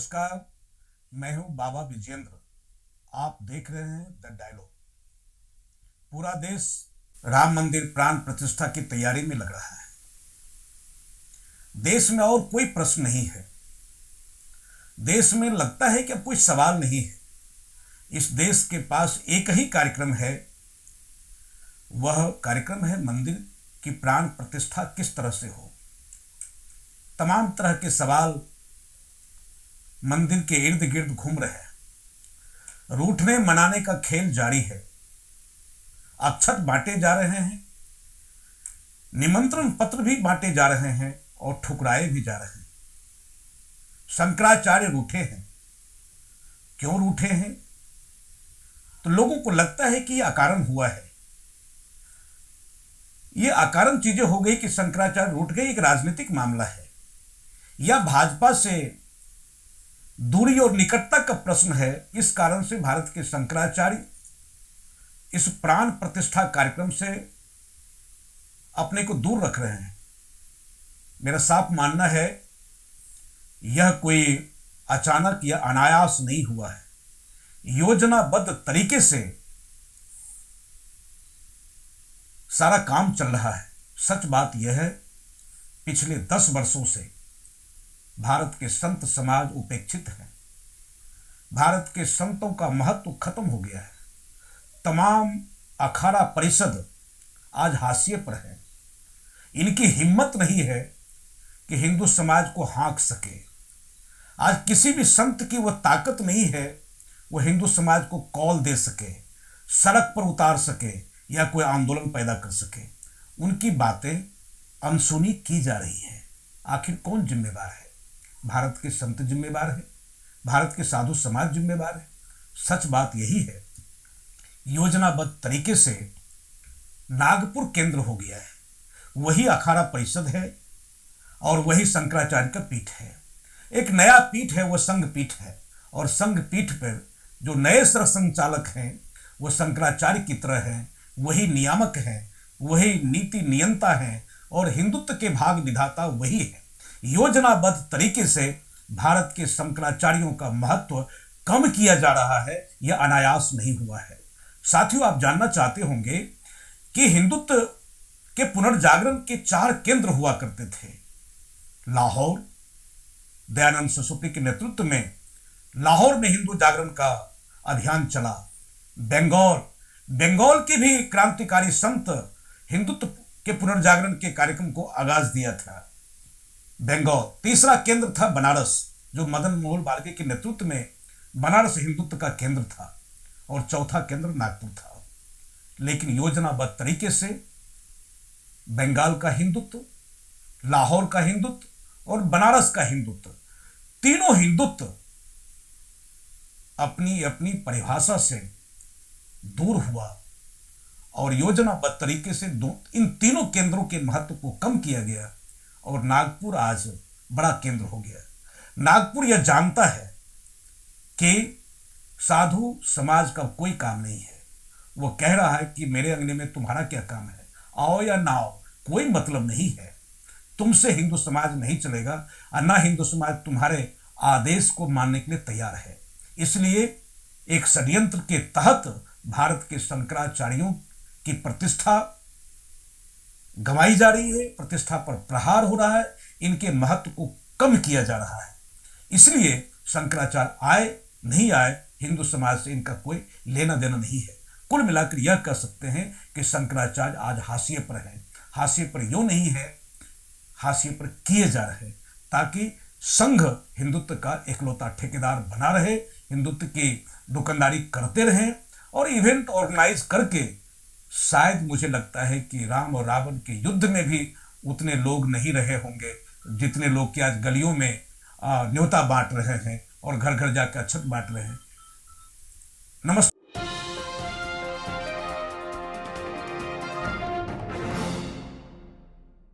नमस्कार। मैं हूं बाबा विजेंद्र। आप देख रहे हैं द डायलॉग। पूरा देश राम मंदिर प्राण प्रतिष्ठा की तैयारी में लग रहा है। देश में और कोई प्रश्न नहीं है। देश में लगता है कि अब कोई सवाल नहीं है। इस देश के पास एक ही कार्यक्रम है। वह कार्यक्रम है मंदिर की प्राण प्रतिष्ठा किस तरह से हो। तमाम तरह के सवाल मंदिर के इर्द गिर्द घूम रहे हैं। रूठने मनाने का खेल जारी है। अक्षत बांटे जा रहे हैं, निमंत्रण पत्र भी बांटे जा रहे हैं और ठुकराए भी जा रहे हैं। शंकराचार्य रूठे हैं। क्यों रूठे हैं? तो लोगों को लगता है कि यह अकारण हुआ है। यह अकारण चीजें हो गई कि शंकराचार्य रूठ गए, एक राजनीतिक मामला है या भाजपा से दूरी और निकटता का प्रश्न है। इस कारण से भारत के शंकराचार्य इस प्राण प्रतिष्ठा कार्यक्रम से अपने को दूर रख रहे हैं। मेरा साफ मानना है यह कोई अचानक या अनायास नहीं हुआ है। योजनाबद्ध तरीके से सारा काम चल रहा है। सच बात यह है, पिछले 10 वर्षों से भारत के संत समाज उपेक्षित है। भारत के संतों का महत्व खत्म हो गया है। तमाम अखाड़ा परिषद आज हाशिए पर है। इनकी हिम्मत नहीं है कि हिंदू समाज को हाँक सके। आज किसी भी संत की वह ताकत नहीं है वह हिंदू समाज को कॉल दे सके, सड़क पर उतार सके या कोई आंदोलन पैदा कर सके। उनकी बातें अनसुनी की जा रही है। आखिर कौन जिम्मेदार है? भारत के संत जिम्मेदार है, भारत के साधु समाज जिम्मेदार है। सच बात यही है, योजनाबद्ध तरीके से नागपुर केंद्र हो गया है। वही अखाड़ा परिषद है और वही शंकराचार्य का पीठ है। एक नया पीठ है, वह संघ पीठ है। और संघ पीठ पर जो नए सर संचालक हैं वह शंकराचार्य की तरह हैं। वही नियामक हैं, वही नीति नियंता हैं और हिंदुत्व के भाग विधाता वही है। योजनाबद्ध तरीके से भारत के शंकराचार्यों का महत्व कम किया जा रहा है। यह अनायास नहीं हुआ है। साथियों, आप जानना चाहते होंगे कि हिंदुत्व के पुनर्जागरण के 4 केंद्र हुआ करते थे। लाहौर, दयानंद सरस्वती के नेतृत्व में लाहौर में हिंदू जागरण का अभियान चला। बंगाल के भी क्रांतिकारी संत हिंदुत्व के पुनर्जागरण के कार्यक्रम को आगाज दिया था। बंगाल। तीसरा केंद्र था बनारस, जो मदन मोहन मालवीय के नेतृत्व में बनारस हिंदुत्व का केंद्र था। और चौथा केंद्र नागपुर था। लेकिन योजनाबद्ध तरीके से बंगाल का हिंदुत्व, लाहौर का हिंदुत्व और बनारस का हिंदुत्व, तीनों हिंदुत्व अपनी अपनी परिभाषा से दूर हुआ और योजनाबद्ध तरीके से इन तीनों केंद्रों के महत्व को कम किया गया और नागपुर आज बड़ा केंद्र हो गया। नागपुर यह जानता है कि साधु समाज का कोई काम नहीं है। वो कह रहा है कि मेरे अंगने में तुम्हारा क्या काम है, आओ या ना आओ, कोई मतलब नहीं है। तुमसे हिंदू समाज नहीं चलेगा और ना हिंदू समाज तुम्हारे आदेश को मानने के लिए तैयार है। इसलिए एक षड्यंत्र के तहत भारत के शंकराचार्यों की प्रतिष्ठा गंवाई जा रही है, प्रतिष्ठा पर प्रहार हो रहा है, इनके महत्व को कम किया जा रहा है। इसलिए शंकराचार्य आए नहीं आए, हिंदू समाज से इनका कोई लेना देना नहीं है। कुल मिलाकर यह कह सकते हैं कि शंकराचार्य आज हाशिए पर है। हाशिए पर यूं नहीं है, हाशिए पर किए जा रहे हैं ताकि संघ हिंदुत्व का एकलौता ठेकेदार बना रहे, हिंदुत्व की दुकानदारी करते रहें और इवेंट ऑर्गेनाइज करके शायद मुझे लगता है कि राम और रावण के युद्ध में भी उतने लोग नहीं रहे होंगे जितने लोग कि आज गलियों में न्योता बांट रहे हैं और घर घर जाकर अक्षत बांट रहे हैं। नमस्ते।